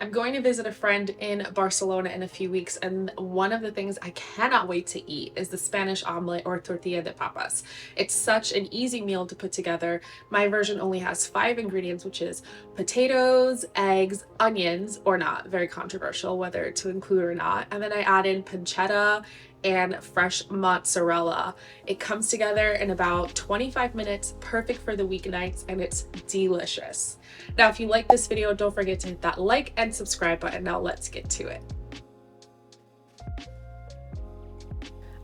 I'm going to visit a friend in Barcelona in a few weeks, and one of the things I cannot wait to eat is the Spanish omelette or tortilla de papas. It's such an easy meal to put together. My version only has 5 ingredients, which is potatoes, eggs, onions, or not, very controversial whether to include or not. And then I add in pancetta and fresh mozzarella. It comes together in about 25 minutes, perfect for the weeknights, and it's delicious. Now, if you like this video, don't forget to hit that like and subscribe button. Now let's get to it.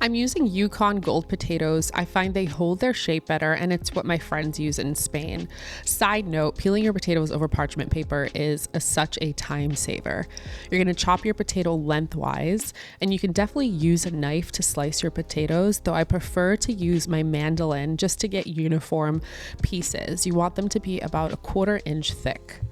I'm using Yukon gold potatoes. I find they hold their shape better, and it's what my friends use in Spain. Side note, peeling your potatoes over parchment paper is such a time saver. You're gonna chop your potato lengthwise, and you can definitely use a knife to slice your potatoes, though I prefer to use my mandolin just to get uniform pieces. You want them to be about 1/4 inch thick.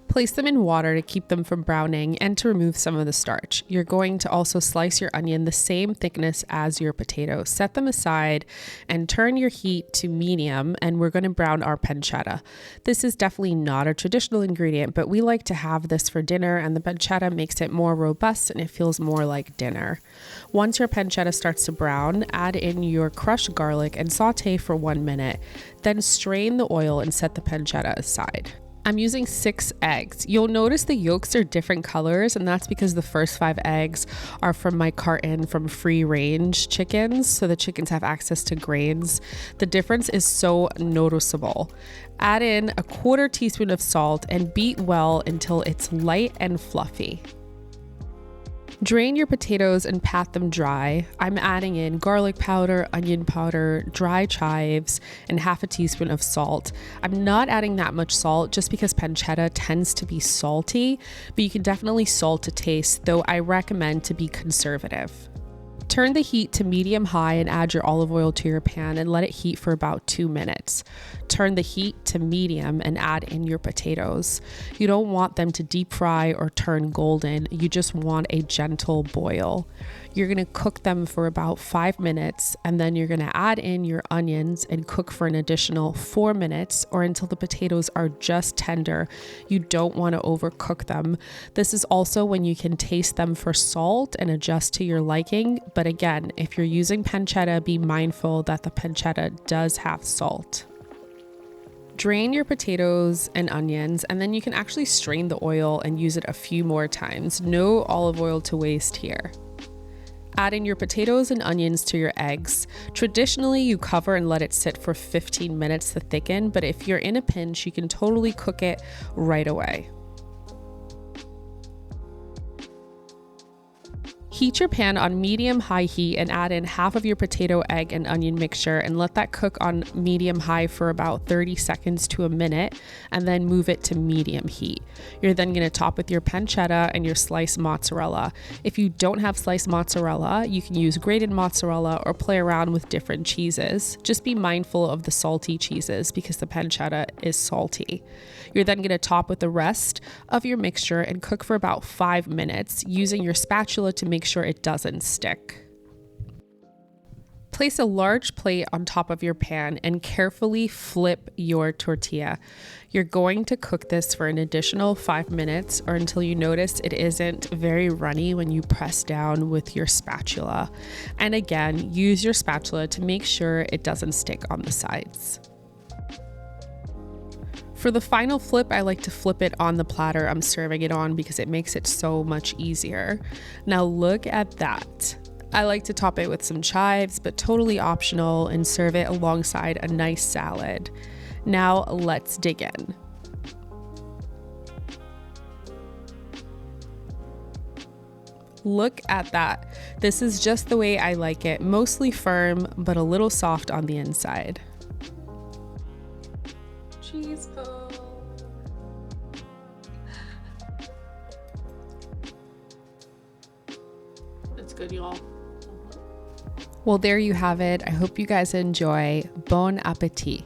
Place them in water to keep them from browning and to remove some of the starch. You're going to also slice your onion the same thickness as your potato. Set them aside and turn your heat to medium, and we're going to brown our pancetta. This is definitely not a traditional ingredient, but we like to have this for dinner, and the pancetta makes it more robust and it feels more like dinner. Once your pancetta starts to brown, add in your crushed garlic and saute for 1 minute. Then strain the oil and set the pancetta aside. I'm using 6 eggs. You'll notice the yolks are different colors, and that's because the first 5 eggs are from my carton from free range chickens, so the chickens have access to grains. The difference is so noticeable. Add in 1/4 teaspoon of salt and beat well until it's light and fluffy. Drain your potatoes and pat them dry. I'm adding in garlic powder, onion powder, dry chives, and 1/2 teaspoon of salt. I'm not adding that much salt just because pancetta tends to be salty, but you can definitely salt to taste, though I recommend to be conservative. Turn the heat to medium-high and add your olive oil to your pan and let it heat for about 2 minutes. Turn the heat to medium and add in your potatoes. You don't want them to deep fry or turn golden. You just want a gentle boil. You're gonna cook them for about 5 minutes, and then you're gonna add in your onions and cook for an additional 4 minutes or until the potatoes are just tender. You don't want to overcook them. This is also when you can taste them for salt and adjust to your liking. But again, if you're using pancetta, be mindful that the pancetta does have salt. Drain your potatoes and onions, and then you can actually strain the oil and use it a few more times. No olive oil to waste here. Add in your potatoes and onions to your eggs. Traditionally, you cover and let it sit for 15 minutes to thicken, but if you're in a pinch, you can totally cook it right away. Heat your pan on medium-high heat and add in 1/2 of your potato, egg, and onion mixture and let that cook on medium-high for about 30 seconds to a minute, and then move it to medium heat. You're then going to top with your pancetta and your sliced mozzarella. If you don't have sliced mozzarella, you can use grated mozzarella or play around with different cheeses. Just be mindful of the salty cheeses because the pancetta is salty. You're then going to top with the rest of your mixture and cook for about 5 minutes, using your spatula to make sure it doesn't stick. Place a large plate on top of your pan and carefully flip your tortilla. You're going to cook this for an additional 5 minutes or until you notice it isn't very runny when you press down with your spatula. And again, use your spatula to make sure it doesn't stick on the sides. For the final flip, I like to flip it on the platter I'm serving it on because it makes it so much easier. Now look at that. I like to top it with some chives, but totally optional, and serve it alongside a nice salad. Now let's dig in. Look at that. This is just the way I like it, mostly firm, but a little soft on the inside. Cheese pull. It's good, y'all. Well, there you have it. I hope you guys enjoy. Bon appetit.